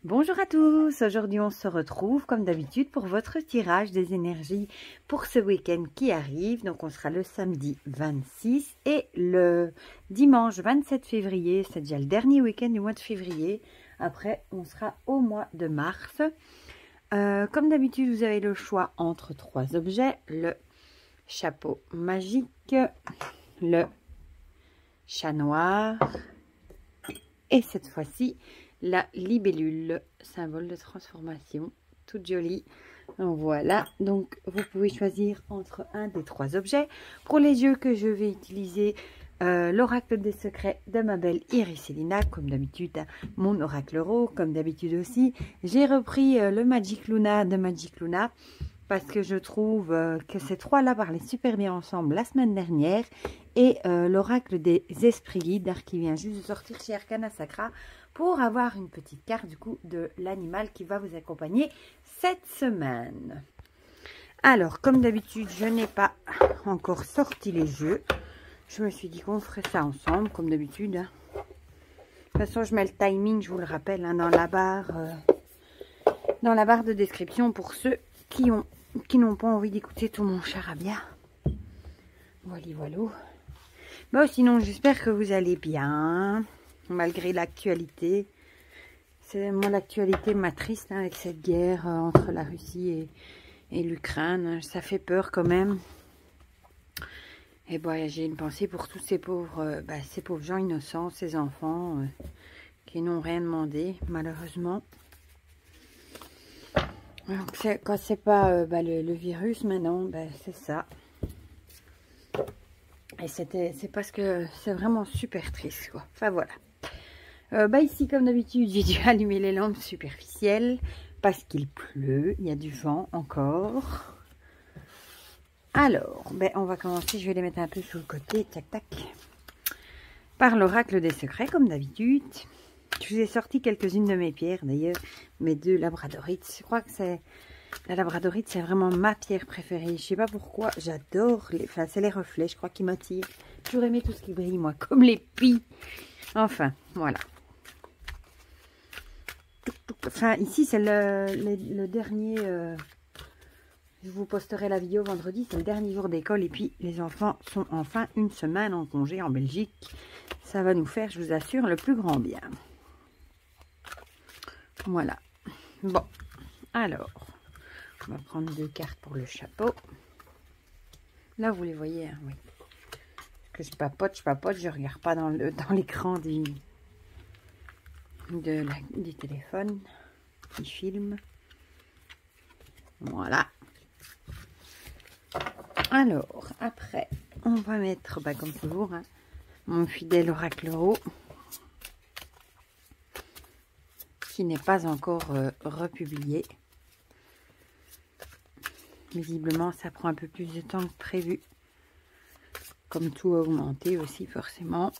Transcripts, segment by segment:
Bonjour à tous, aujourd'hui on se retrouve comme d'habitude pour votre tirage des énergies pour ce week-end qui arrive. Donc on sera le samedi 26 et le dimanche 27 février, c'est déjà le dernier week-end du mois de février. Après on sera au mois de mars. Comme d'habitude vous avez le choix entre trois objets, le chapeau magique, le chat noir et cette fois-ci la libellule, symbole de transformation, toute jolie. Donc voilà, donc vous pouvez choisir entre un des trois objets. Pour les yeux que je vais utiliser, l'oracle des secrets de ma belle Iriselina, comme d'habitude, hein, mon oracle euro, comme d'habitude aussi. J'ai repris le Magic Luna de Magic Luna, parce que je trouve que ces trois-là parlaient super bien ensemble la semaine dernière. Et l'oracle des esprits guides, qui vient juste de sortir chez Arcana Sacra, pour avoir une petite carte du coup de l'animal qui va vous accompagner cette semaine. Alors, comme d'habitude, je n'ai pas encore sorti les jeux. Je me suis dit qu'on ferait ça ensemble, comme d'habitude. Hein. De toute façon, je mets le timing, je vous le rappelle, hein, dans la barre de description pour ceux qui n'ont pas envie d'écouter tout mon charabia. Voilà, voilà. Bon, sinon, j'espère que vous allez bien. Malgré l'actualité, c'est moi l'actualité m'attriste hein, avec cette guerre entre la Russie et l'Ukraine. Ça fait peur quand même. Et bon, j'ai une pensée pour tous ces pauvres gens innocents, ces enfants qui n'ont rien demandé, malheureusement. Donc, quand c'est pas le virus maintenant, c'est ça. Et c'est parce que c'est vraiment super triste, quoi. Enfin, voilà. Ici, comme d'habitude, j'ai dû allumer les lampes superficielles parce qu'il pleut, il y a du vent encore. Alors, on va commencer, je vais les mettre un peu sur le côté, tac, tac. Par l'oracle des secrets, comme d'habitude. Je vous ai sorti quelques-unes de mes pierres, d'ailleurs, mes deux labradorites. Je crois que la labradorite, c'est vraiment ma pierre préférée. Je sais pas pourquoi, j'adore c'est les reflets, je crois, qui m'attirent. J'ai toujours aimé tout ce qui brille, moi, comme les pies. Enfin, voilà. Enfin, ici, c'est le dernier... je vous posterai la vidéo vendredi. C'est le dernier jour d'école. Et puis, les enfants sont enfin une semaine en congé en Belgique. Ça va nous faire, je vous assure, le plus grand bien. Voilà. Bon. Alors, on va prendre deux cartes pour le chapeau. Là, vous les voyez, hein, oui. Que je papote, je regarde pas dans l'écran du téléphone qui filme. Voilà. Alors, après, on va mettre, comme toujours, hein, mon fidèle oracle euro, qui n'est pas encore republié. Visiblement, ça prend un peu plus de temps que prévu. Comme tout a augmenté aussi, forcément.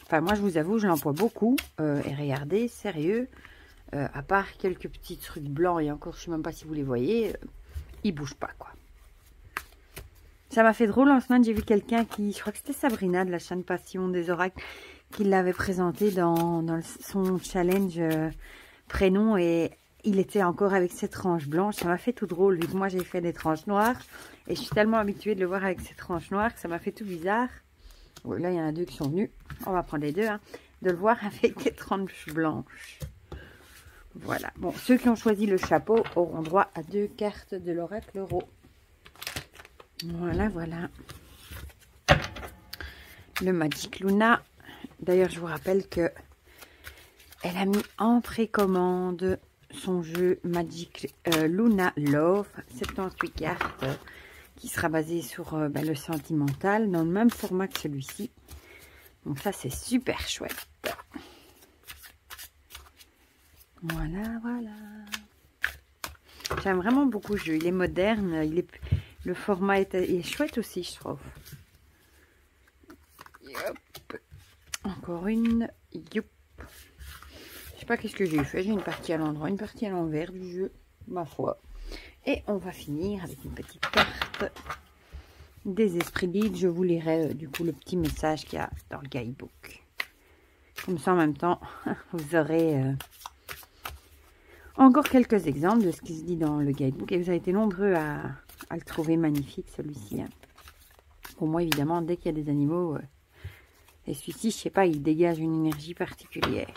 Enfin, moi, je vous avoue, je l'emploie beaucoup. Et regardez, sérieux, à part quelques petits trucs blancs, et encore, je ne sais même pas si vous les voyez, ils ne bougent pas, quoi. Ça m'a fait drôle en semaine, j'ai vu quelqu'un qui, je crois que c'était Sabrina de la chaîne Passion des Oracles, qui l'avait présenté dans son challenge prénom, et il était encore avec ses tranches blanches. Ça m'a fait tout drôle, vu que moi, j'ai fait des tranches noires, et je suis tellement habituée de le voir avec ses tranches noires que ça m'a fait tout bizarre. Oui, là, il y en a deux qui sont venus. On va prendre les deux, hein, de le voir avec des tranches blanches. Voilà. Bon, ceux qui ont choisi le chapeau auront droit à deux cartes de l'oracle euro. Voilà, voilà. Le Magic Luna. D'ailleurs, je vous rappelle que elle a mis en précommande son jeu Magic Luna Love. 78 cartes qui sera basé sur le sentimental, dans le même format que celui-ci. Donc ça, c'est super chouette. Voilà, voilà. J'aime vraiment beaucoup le jeu. Il est moderne. Le format est chouette aussi, je trouve. Yop. Encore une. Yop. Je sais pas qu'est-ce que j'ai fait. J'ai une partie à l'endroit, une partie à l'envers du jeu, ma foi. Et on va finir avec une petite carte des esprits guides. Je vous lirai du coup le petit message qu'il y a dans le guidebook. Comme ça, en même temps, vous aurez encore quelques exemples de ce qui se dit dans le guidebook. Et vous avez été nombreux à le trouver magnifique, celui-ci. Hein. Pour moi, évidemment, dès qu'il y a des animaux, et celui-ci, je sais pas, il dégage une énergie particulière.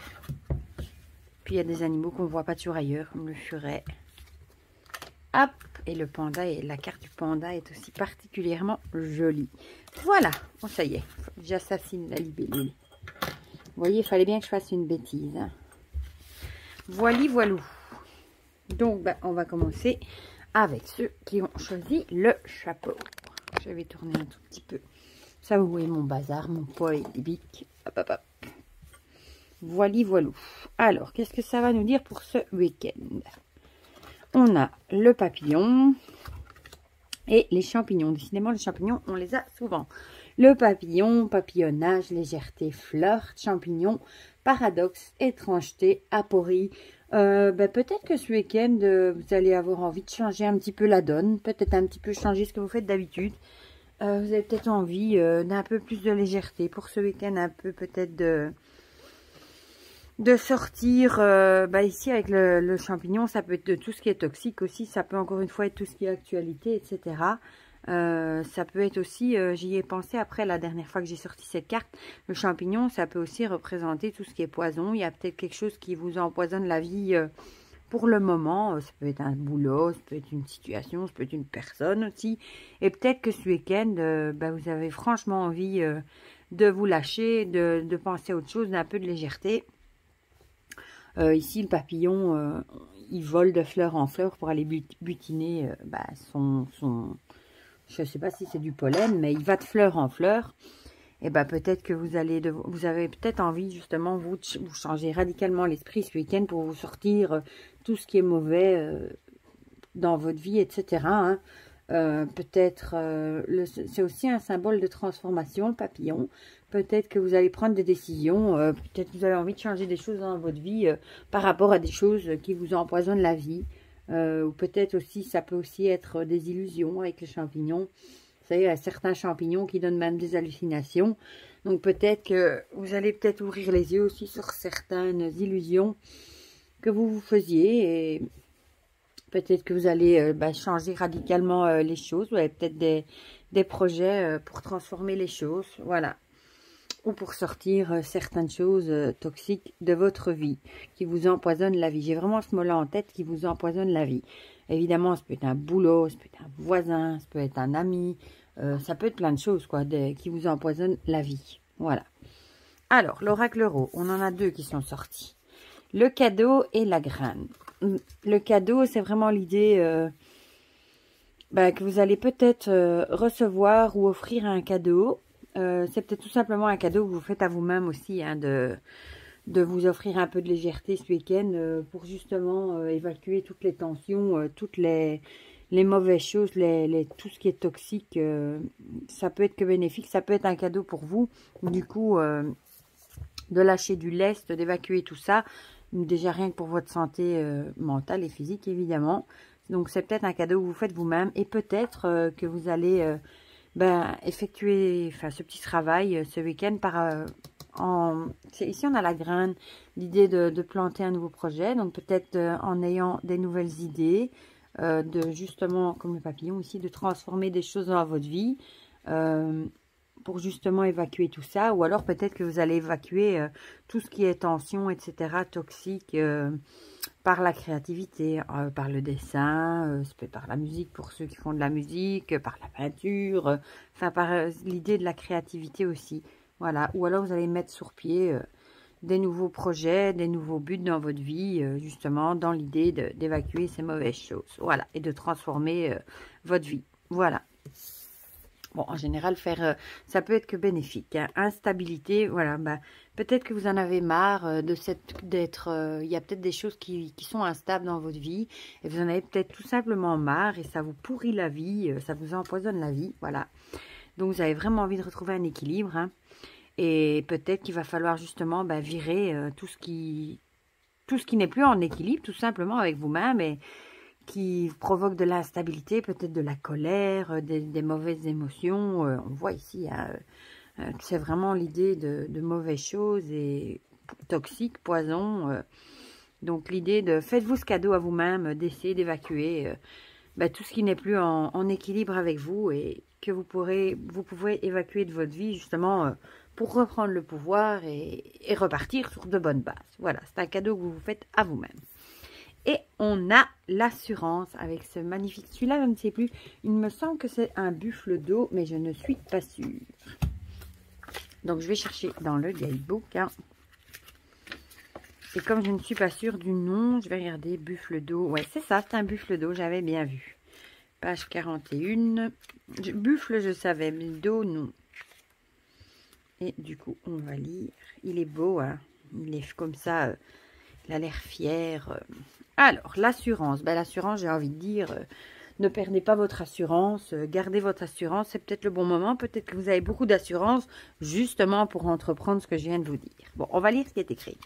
Puis, il y a des animaux qu'on ne voit pas toujours ailleurs, comme le furet. Hop, et le panda, et la carte du panda est aussi particulièrement jolie. Voilà, bon, ça y est, j'assassine la libellule. Vous voyez, il fallait bien que je fasse une bêtise. Hein. Voilou. Donc, ben, on va commencer avec ceux qui ont choisi le chapeau. Je vais tourner un tout petit peu. Ça, vous voyez mon bazar, mon pot et des bics. Hop, hop, hop. Voilou. Alors, qu'est-ce que ça va nous dire pour ce week-end? On a le papillon et les champignons. Décidément, les champignons, on les a souvent. Le papillon, papillonnage, légèreté, flirt, champignon, paradoxe, étrangeté, aporie. Peut-être que ce week-end, vous allez avoir envie de changer un petit peu la donne. Peut-être un petit peu changer ce que vous faites d'habitude. Vous avez peut-être envie d'un peu plus de légèreté. Pour ce week-end, un peu peut-être de sortir. Ici, avec le champignon, ça peut être de tout ce qui est toxique aussi. Ça peut encore une fois être tout ce qui est actualité, etc. Ça peut être aussi, j'y ai pensé après la dernière fois que j'ai sorti cette carte, le champignon, ça peut aussi représenter tout ce qui est poison. Il y a peut-être quelque chose qui vous empoisonne la vie pour le moment. Ça peut être un boulot, ça peut être une situation, ça peut être une personne aussi. Et peut-être que ce week-end, vous avez franchement envie de vous lâcher, de penser à autre chose, d'un peu de légèreté. Ici, le papillon, il vole de fleur en fleur pour aller butiner je ne sais pas si c'est du pollen, mais il va de fleur en fleur. Et peut-être que vous avez peut-être envie justement vous changer radicalement l'esprit ce week-end pour vous sortir tout ce qui est mauvais dans votre vie, etc. Hein. Peut-être, c'est aussi un symbole de transformation, le papillon. Peut-être que vous allez prendre des décisions. Peut-être que vous avez envie de changer des choses dans votre vie par rapport à des choses qui vous empoisonnent la vie. Ou peut-être aussi, ça peut aussi être des illusions avec les champignons. Vous savez, il y a certains champignons qui donnent même des hallucinations. Donc peut-être que vous allez peut-être ouvrir les yeux aussi sur certaines illusions que vous faisiez. Et peut-être que vous allez changer radicalement les choses. Vous avez peut-être des projets pour transformer les choses. Voilà. Ou pour sortir certaines choses toxiques de votre vie, qui vous empoisonnent la vie. J'ai vraiment ce mot-là en tête, qui vous empoisonne la vie. Évidemment, ça peut être un boulot, ça peut être un voisin, ça peut être un ami, ça peut être plein de choses quoi, qui vous empoisonnent la vie. Voilà. Alors, l'oracle euro, on en a deux qui sont sortis. Le cadeau et la graine. Le cadeau, c'est vraiment l'idée que vous allez peut-être recevoir ou offrir un cadeau. C'est peut-être tout simplement un cadeau que vous faites à vous-même aussi, hein, de vous offrir un peu de légèreté ce week-end pour justement évacuer toutes les tensions, toutes les mauvaises choses, tout ce qui est toxique. Ça peut être que bénéfique, ça peut être un cadeau pour vous. Du coup, de lâcher du lest, d'évacuer tout ça. Déjà rien que pour votre santé mentale et physique, évidemment. Donc, c'est peut-être un cadeau que vous faites vous-même. Et peut-être que vous allez effectuer ce petit travail ce week-end ici on a la graine, l'idée de planter un nouveau projet, donc peut-être en ayant des nouvelles idées, de justement, comme le papillon ici, de transformer des choses dans votre vie, pour justement évacuer tout ça, ou alors peut-être que vous allez évacuer tout ce qui est tension, etc., toxique, par la créativité, par le dessin, par la musique pour ceux qui font de la musique, par la peinture, par l'idée de la créativité aussi. Voilà. Ou alors vous allez mettre sur pied des nouveaux projets, des nouveaux buts dans votre vie, justement dans l'idée d'évacuer ces mauvaises choses. Voilà. Et de transformer votre vie. Voilà. Bon, en général, ça peut être que bénéfique. Hein. Instabilité, voilà. Peut-être que vous en avez marre il y a peut-être des choses qui sont instables dans votre vie. Et vous en avez peut-être tout simplement marre et ça vous pourrit la vie, ça vous empoisonne la vie. Voilà. Donc, vous avez vraiment envie de retrouver un équilibre. Hein. Et peut-être qu'il va falloir justement virer tout ce qui n'est plus en équilibre, tout simplement avec vous-même et qui provoque de l'instabilité, peut-être de la colère, des mauvaises émotions. On voit ici, hein, c'est vraiment l'idée de mauvaises choses et toxiques, poisons. Donc l'idée de faites-vous ce cadeau à vous-même, d'essayer d'évacuer tout ce qui n'est plus en équilibre avec vous et que vous pouvez évacuer de votre vie justement pour reprendre le pouvoir et repartir sur de bonnes bases. Voilà, c'est un cadeau que vous vous faites à vous-même. Et on a l'assurance avec ce magnifique, celui-là je ne sais plus, il me semble que c'est un buffle d'eau, mais je ne suis pas sûre. Donc je vais chercher dans le guidebook. Hein. Et comme je ne suis pas sûre du nom, je vais regarder buffle d'eau. Ouais, c'est ça, c'est un buffle d'eau, j'avais bien vu. Page 41. Buffle, je savais, mais d'eau, non. Et du coup, on va lire. Il est beau, hein. Il est comme ça, il a l'air fier. Alors, l'assurance. L'assurance, j'ai envie de dire, ne perdez pas votre assurance. Gardez votre assurance, c'est peut-être le bon moment. Peut-être que vous avez beaucoup d'assurance, justement, pour entreprendre ce que je viens de vous dire. Bon, on va lire ce qui est écrit.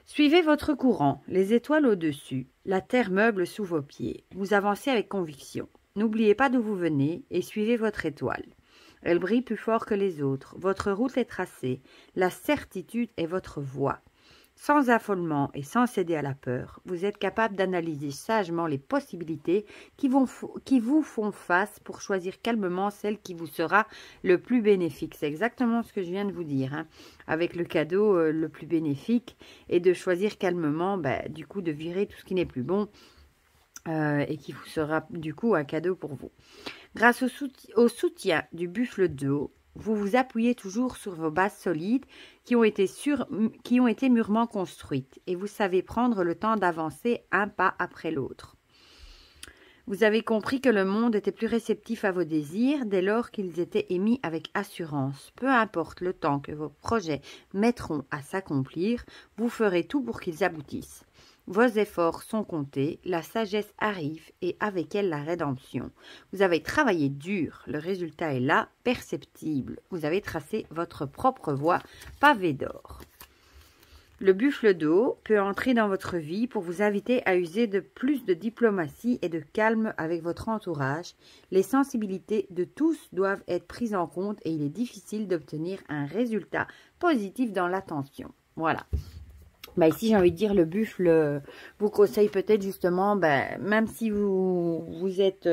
Suivez votre courant, les étoiles au-dessus, la terre meuble sous vos pieds. Vous avancez avec conviction. N'oubliez pas d'où vous venez et suivez votre étoile. Elle brille plus fort que les autres. Votre route est tracée. La certitude est votre voie. Sans affolement et sans céder à la peur, vous êtes capable d'analyser sagement les possibilités qui vous font face pour choisir calmement celle qui vous sera le plus bénéfique. C'est exactement ce que je viens de vous dire, hein, avec le cadeau le plus bénéfique et de choisir calmement, du coup, de virer tout ce qui n'est plus bon et qui vous sera du coup un cadeau pour vous. Grâce au soutien du buffle d'eau, vous vous appuyez toujours sur vos bases solides qui ont été mûrement construites et vous savez prendre le temps d'avancer un pas après l'autre. Vous avez compris que le monde était plus réceptif à vos désirs dès lors qu'ils étaient émis avec assurance. Peu importe le temps que vos projets mettront à s'accomplir, vous ferez tout pour qu'ils aboutissent. Vos efforts sont comptés, la sagesse arrive et avec elle la rédemption. Vous avez travaillé dur, le résultat est là, perceptible. Vous avez tracé votre propre voie, pavée d'or. Le buffle d'eau peut entrer dans votre vie pour vous inviter à user de plus de diplomatie et de calme avec votre entourage. Les sensibilités de tous doivent être prises en compte et il est difficile d'obtenir un résultat positif dans l'attention. Voilà. Ici, j'ai envie de dire, le buffle vous conseille peut-être justement, même si vous êtes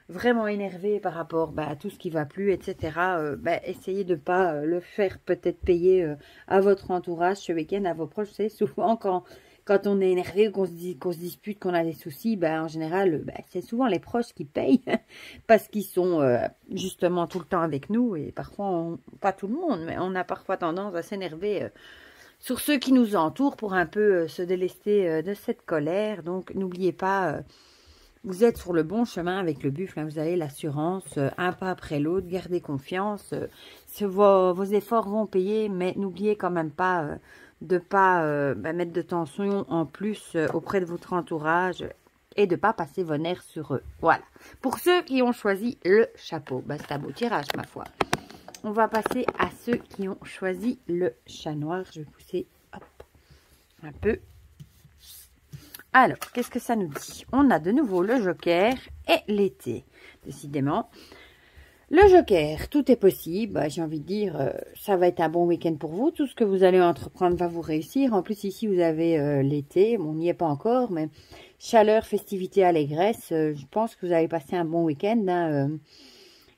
vraiment énervé par rapport à tout ce qui va plus, etc., essayez de ne pas le faire peut-être payer à votre entourage ce week-end, à vos proches. Vous savez, souvent quand on est énervé, qu'on se dispute, qu'on a des soucis, en général, c'est souvent les proches qui payent parce qu'ils sont justement tout le temps avec nous et parfois, pas tout le monde, mais on a parfois tendance à s'énerver sur ceux qui nous entourent pour un peu se délester de cette colère. Donc, n'oubliez pas, vous êtes sur le bon chemin avec le buffle. Hein, vous avez l'assurance, un pas après l'autre. Gardez confiance. Vos efforts vont payer, mais n'oubliez quand même pas de ne pas mettre de tension en plus auprès de votre entourage et de ne pas passer vos nerfs sur eux. Voilà. Pour ceux qui ont choisi le chapeau, c'est un beau tirage, ma foi. On va passer à ceux qui ont choisi le chat noir. Je vais pousser un peu. Alors, qu'est-ce que ça nous dit? On a de nouveau le joker et l'été. Décidément. Le joker, tout est possible. J'ai envie de dire, ça va être un bon week-end pour vous. Tout ce que vous allez entreprendre va vous réussir. En plus, ici, vous avez l'été. Bon, on n'y est pas encore, mais chaleur, festivité, allégresse. Je pense que vous allez passer un bon week-end. Hein,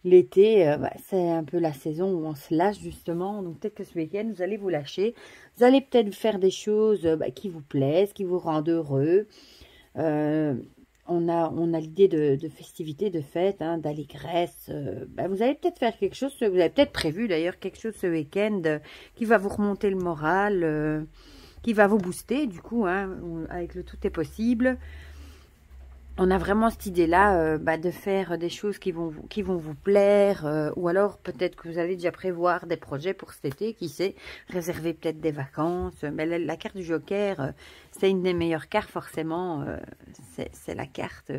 l'été, c'est un peu la saison où on se lâche justement. Donc peut-être que ce week-end, vous allez vous lâcher. Vous allez peut-être faire des choses qui vous plaisent, qui vous rendent heureux. On a l'idée de festivité, de fête, hein, d'allégresse. Vous allez peut-être faire quelque chose, vous avez peut-être prévu d'ailleurs quelque chose ce week-end qui va vous remonter le moral, qui va vous booster du coup, hein, avec le tout est possible. On a vraiment cette idée-là de faire des choses qui vont vous plaire, ou alors peut-être que vous allez déjà prévoir des projets pour cet été, qui sait, réserver peut-être des vacances. Mais la carte du joker, c'est une des meilleures cartes forcément, c'est la carte,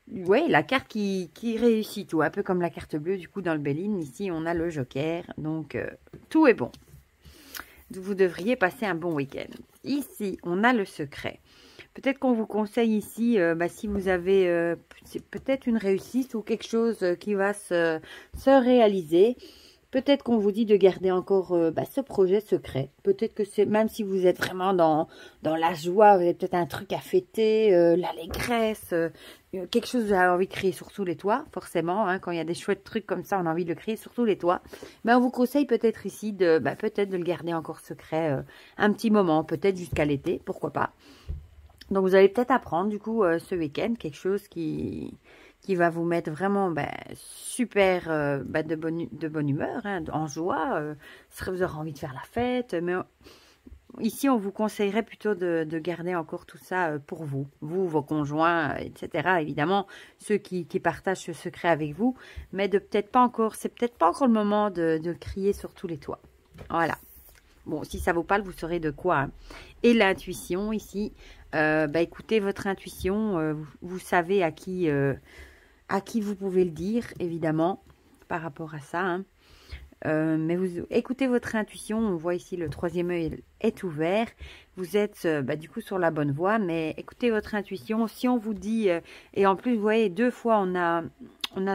la carte qui réussit tout, un peu comme la carte bleue du coup dans le Béline. Ici on a le joker, donc tout est bon. Vous devriez passer un bon week-end. Ici on a le secret. Peut-être qu'on vous conseille ici, si vous avez peut-être une réussite ou quelque chose qui va se réaliser, Peut-être qu'on vous dit de garder encore ce projet secret. Peut-être que c'est, même si vous êtes vraiment dans la joie, vous avez peut-être un truc à fêter, l'allégresse, quelque chose que vous avez envie de créer sur tous les toits, forcément. Hein, quand il y a des chouettes trucs comme ça, on a envie de le créer sur tous les toits. Mais on vous conseille peut-être ici peut-être de le garder encore secret un petit moment, peut-être jusqu'à l'été, pourquoi pas. Donc vous allez peut-être apprendre du coup ce week-end quelque chose qui va vous mettre vraiment super de bonne humeur, hein, en joie. Vous aurez envie de faire la fête. Mais ici, on vous conseillerait plutôt de garder encore tout ça pour vous. Vous, vos conjoints, etc. Évidemment, ceux qui partagent ce secret avec vous. Mais c'est peut-être pas encore le moment de crier sur tous les toits. Voilà. Bon, si ça vous parle, vous saurez de quoi. Hein. Et l'intuition, ici, écoutez votre intuition. Vous savez à qui vous pouvez le dire, évidemment, par rapport à ça. Hein. Mais vous écoutez votre intuition. On voit ici le troisième œil est ouvert. Vous êtes du coup sur la bonne voie, mais écoutez votre intuition. Si on vous dit, et en plus, vous voyez, 2 fois, on a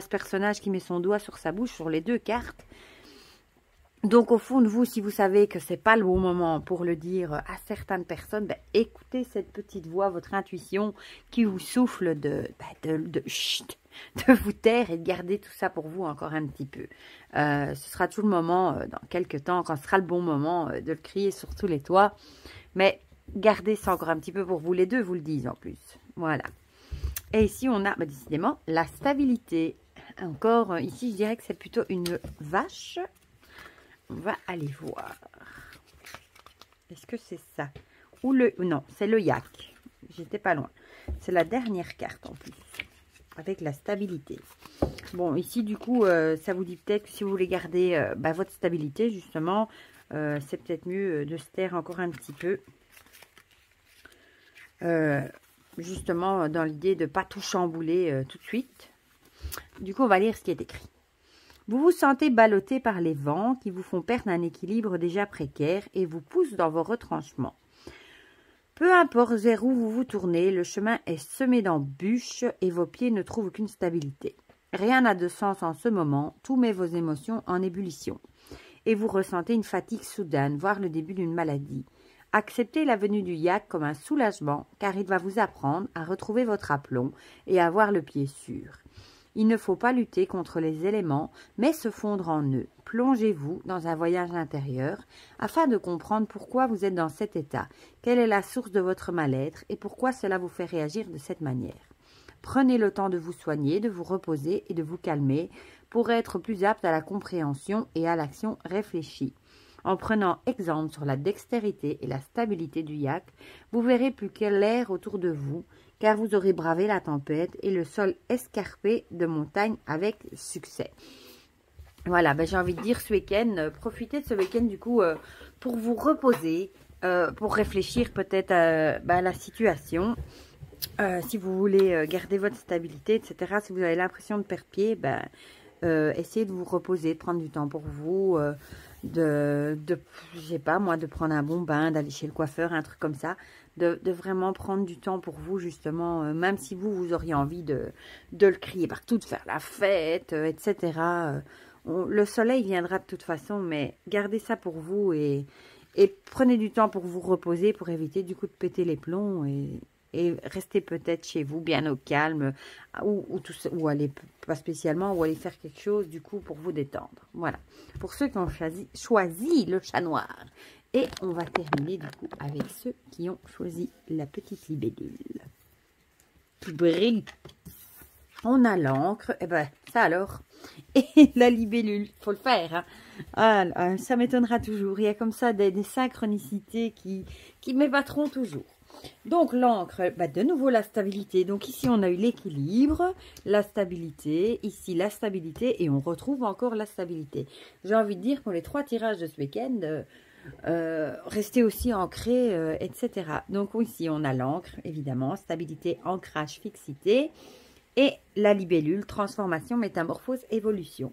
ce personnage qui met son doigt sur sa bouche, sur les 2 cartes. Donc, au fond de vous, si vous savez que c'est pas le bon moment pour le dire à certaines personnes, écoutez cette petite voix, votre intuition qui vous souffle de vous taire et de garder tout ça pour vous encore un petit peu. Ce sera tout le moment, dans quelques temps, quand ce sera le bon moment, de le crier sur tous les toits. Mais gardez ça encore un petit peu pour vous. Les deux vous le disent en plus. Voilà. Et ici, on a décidément la stabilité. Encore, ici, je dirais que c'est plutôt une vache. On va aller voir. Est-ce que c'est ça? Ou non, c'est le yak. J'étais pas loin. C'est la dernière carte en plus. Avec la stabilité. Bon, ici, du coup, ça vous dit peut-être que si vous voulez garder votre stabilité, justement, c'est peut-être mieux de se taire encore un petit peu. Justement, dans l'idée de ne pas tout chambouler tout de suite. Du coup, on va lire ce qui est écrit. Vous vous sentez ballotté par les vents qui vous font perdre un équilibre déjà précaire et vous poussent dans vos retranchements. Peu importe vers où vous vous tournez, le chemin est semé d'embûches et vos pieds ne trouvent aucune stabilité. Rien n'a de sens en ce moment, tout met vos émotions en ébullition. Et vous ressentez une fatigue soudaine, voire le début d'une maladie. Acceptez la venue du yak comme un soulagement, car il va vous apprendre à retrouver votre aplomb et à avoir le pied sûr. Il ne faut pas lutter contre les éléments, mais se fondre en eux. Plongez-vous dans un voyage intérieur afin de comprendre pourquoi vous êtes dans cet état, quelle est la source de votre mal-être et pourquoi cela vous fait réagir de cette manière. Prenez le temps de vous soigner, de vous reposer et de vous calmer pour être plus apte à la compréhension et à l'action réfléchie. En prenant exemple sur la dextérité et la stabilité du yak, vous verrez plus clair autour de vous, car vous aurez bravé la tempête et le sol escarpé de montagne avec succès. Voilà, j'ai envie de dire ce week-end, profitez de ce week-end du coup pour vous reposer, pour réfléchir peut-être à la situation. Si vous voulez garder votre stabilité, etc. Si vous avez l'impression de perdre pied, essayez de vous reposer, de prendre du temps pour vous, je sais pas moi, de prendre un bon bain, d'aller chez le coiffeur, un truc comme ça, de vraiment prendre du temps pour vous justement, même si vous auriez envie de le crier partout, de faire la fête, etc. Le soleil viendra de toute façon, mais gardez ça pour vous et prenez du temps pour vous reposer, pour éviter du coup de péter les plombs et restez peut-être chez vous, bien au calme, ou aller, pas spécialement, ou aller faire quelque chose, du coup, pour vous détendre. Voilà. Pour ceux qui ont choisi le chat noir. Et on va terminer, du coup, avec ceux qui ont choisi la petite libellule. Qui brille. On a l'encre, et ça alors. Et la libellule, faut le faire. Hein. Ah, ça m'étonnera toujours. Il y a comme ça des synchronicités qui m'épateront toujours. Donc l'encre, de nouveau la stabilité. Donc ici on a eu l'équilibre, la stabilité, ici la stabilité et on retrouve encore la stabilité. J'ai envie de dire pour les 3 tirages de ce week-end, restez aussi ancrés, etc. Donc ici on a l'encre, évidemment, stabilité, ancrage, fixité et la libellule, transformation, métamorphose, évolution.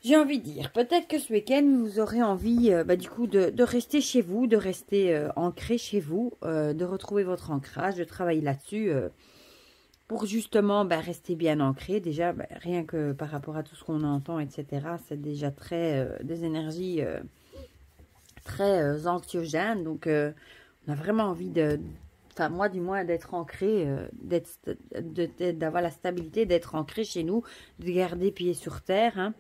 J'ai envie de dire, peut-être que ce week-end, vous aurez envie du coup de rester chez vous, de rester ancré chez vous, de retrouver votre ancrage, de travailler là-dessus. pour justement rester bien ancré. Déjà, rien que par rapport à tout ce qu'on entend, etc., c'est déjà très des énergies très anxiogènes. Donc, on a vraiment envie de... Enfin, moi, du moins, d'être ancré, d'avoir la stabilité, d'être ancré chez nous, de garder pied sur terre. Hein.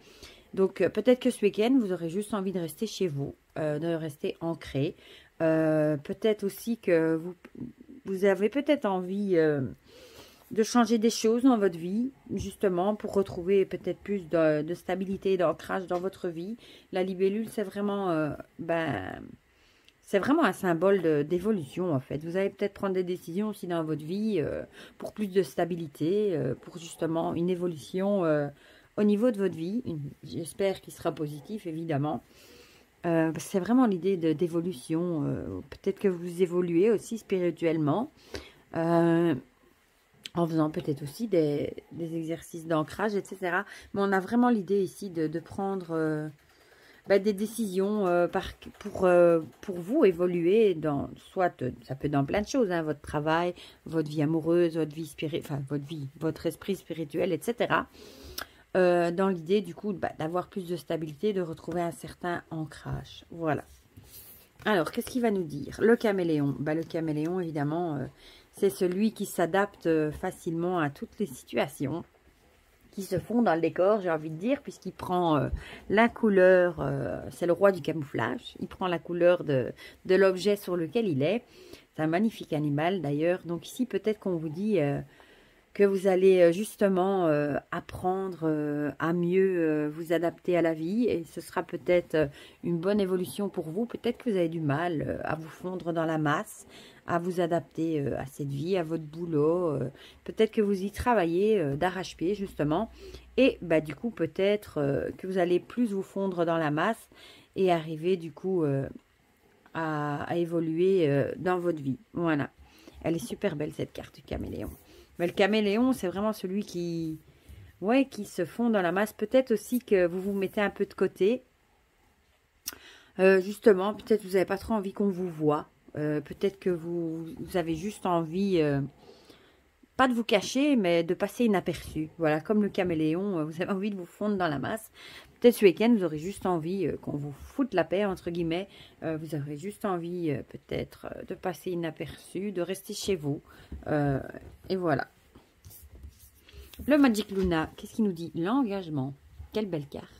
Donc, peut-être que ce week-end, vous aurez juste envie de rester chez vous, de rester ancré. Peut-être aussi que vous avez peut-être envie de changer des choses dans votre vie, justement, pour retrouver peut-être plus de stabilité et d'ancrage dans votre vie. La libellule, c'est vraiment... c'est vraiment un symbole d'évolution, en fait. Vous allez peut-être prendre des décisions aussi dans votre vie pour plus de stabilité, pour justement une évolution au niveau de votre vie. J'espère qu'il sera positif, évidemment. C'est vraiment l'idée d'évolution. Peut-être que vous évoluez aussi spirituellement, en faisant peut-être aussi des exercices d'ancrage, etc. Mais on a vraiment l'idée ici de prendre... des décisions pour vous évoluer dans, soit ça peut être dans plein de choses, hein, votre travail, votre vie amoureuse, votre vie spirituelle, enfin votre esprit spirituel, etc. Dans l'idée du coup d'avoir plus de stabilité, de retrouver un certain ancrage. Voilà. Alors, qu'est-ce qu'il va nous dire? Le caméléon. Le caméléon, évidemment, c'est celui qui s'adapte facilement à toutes les situations qui se font dans le décor, j'ai envie de dire, puisqu'il prend la couleur, c'est le roi du camouflage, il prend la couleur de l'objet sur lequel il est. C'est un magnifique animal d'ailleurs. Donc ici, peut-être qu'on vous dit que vous allez justement apprendre à mieux vous adapter à la vie, et ce sera peut-être une bonne évolution pour vous. Peut-être que vous avez du mal à vous fondre dans la masse, à vous adapter à cette vie, à votre boulot. Peut-être que vous y travaillez d'arrache-pied, justement. Et du coup, peut-être que vous allez plus vous fondre dans la masse et arriver, du coup, à évoluer dans votre vie. Voilà. Elle est super belle, cette carte du caméléon. Mais le caméléon, c'est vraiment celui qui se fond dans la masse. Peut-être aussi que vous vous mettez un peu de côté. Justement, peut-être que vous n'avez pas trop envie qu'on vous voit. Peut-être que vous avez juste envie, pas de vous cacher, mais de passer inaperçu. Voilà, comme le caméléon, vous avez envie de vous fondre dans la masse. Peut-être ce week-end, vous aurez juste envie qu'on vous foute la paix, entre guillemets. Vous aurez juste envie, peut-être, de passer inaperçu, de rester chez vous. Et voilà. Le Magic Luna, qu'est-ce qu'il nous dit? L'engagement. Quelle belle carte.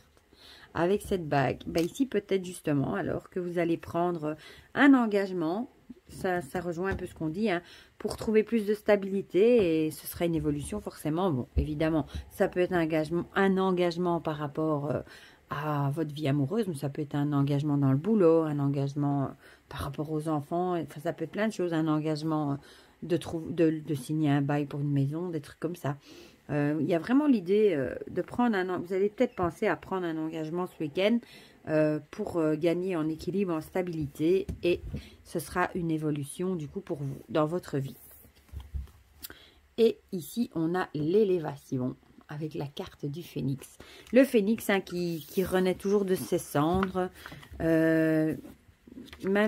Avec cette bague, ici peut-être justement alors que vous allez prendre un engagement, ça rejoint un peu ce qu'on dit, hein, pour trouver plus de stabilité, et ce sera une évolution forcément. Bon, évidemment, ça peut être un engagement par rapport à votre vie amoureuse, mais ça peut être un engagement dans le boulot, un engagement par rapport aux enfants, enfin, ça peut être plein de choses, un engagement de signer un bail pour une maison, des trucs comme ça. Il y a vraiment l'idée de prendre vous allez peut-être penser à prendre un engagement ce week-end pour gagner en équilibre, en stabilité, et ce sera une évolution du coup pour vous dans votre vie. Et ici on a l'élévation avec la carte du phénix. Le phénix, hein, qui renaît toujours de ses cendres, même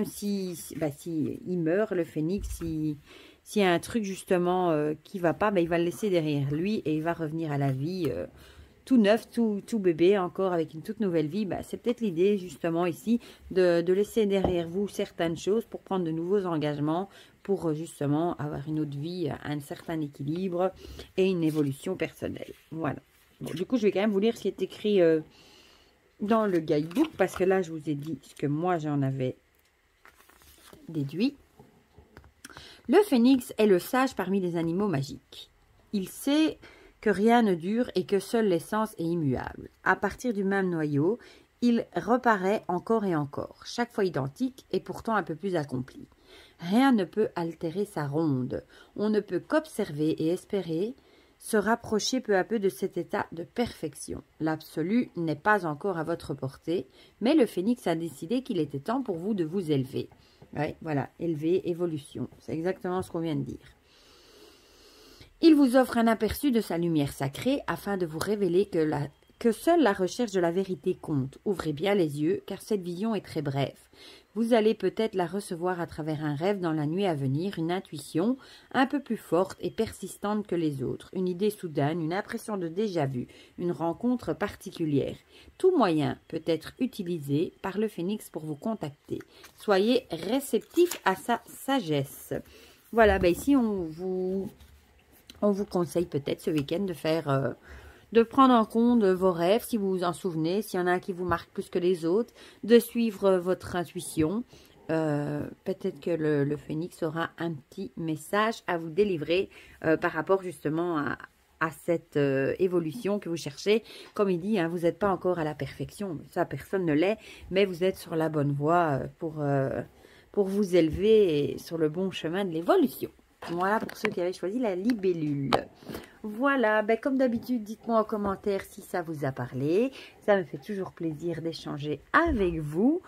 si il meurt, le phénix, s'il y a un truc justement qui ne va pas, il va le laisser derrière lui et il va revenir à la vie tout neuf, tout bébé, encore avec une toute nouvelle vie. C'est peut-être l'idée justement ici de laisser derrière vous certaines choses pour prendre de nouveaux engagements, pour justement avoir une autre vie, un certain équilibre et une évolution personnelle. Voilà. Bon, du coup, je vais quand même vous lire ce qui est écrit dans le guidebook, parce que là, je vous ai dit ce que moi, j'en avais déduit. Le phénix est le sage parmi les animaux magiques. Il sait que rien ne dure et que seule l'essence est immuable. À partir du même noyau, il reparaît encore et encore, chaque fois identique et pourtant un peu plus accompli. Rien ne peut altérer sa ronde. On ne peut qu'observer et espérer se rapprocher peu à peu de cet état de perfection. L'absolu n'est pas encore à votre portée, mais le phénix a décidé qu'il était temps pour vous de vous élever. Ouais, voilà, élever, évolution. C'est exactement ce qu'on vient de dire. Il vous offre un aperçu de sa lumière sacrée afin de vous révéler que seule la recherche de la vérité compte. Ouvrez bien les yeux, car cette vision est très brève. Vous allez peut-être la recevoir à travers un rêve dans la nuit à venir, une intuition un peu plus forte et persistante que les autres, une idée soudaine, une impression de déjà-vu, une rencontre particulière. Tout moyen peut être utilisé par le phénix pour vous contacter. Soyez réceptif à sa sagesse. Voilà, ben ici on vous conseille peut-être ce week-end de faire... de prendre en compte vos rêves, si vous vous en souvenez, s'il y en a un qui vous marque plus que les autres, de suivre votre intuition. Peut-être que le phénix aura un petit message à vous délivrer par rapport justement à cette évolution que vous cherchez. Comme il dit, hein, vous n'êtes pas encore à la perfection, ça personne ne l'est, mais vous êtes sur la bonne voie pour vous élever sur le bon chemin de l'évolution. Voilà pour ceux qui avaient choisi la libellule. Voilà, ben comme d'habitude, dites-moi en commentaire si ça vous a parlé. Ça me fait toujours plaisir d'échanger avec vous.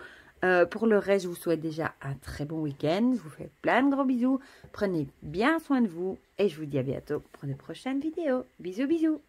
Pour le reste, je vous souhaite déjà un très bon week-end. Je vous fais plein de gros bisous. Prenez bien soin de vous et je vous dis à bientôt pour de prochaines vidéos. Bisous, bisous.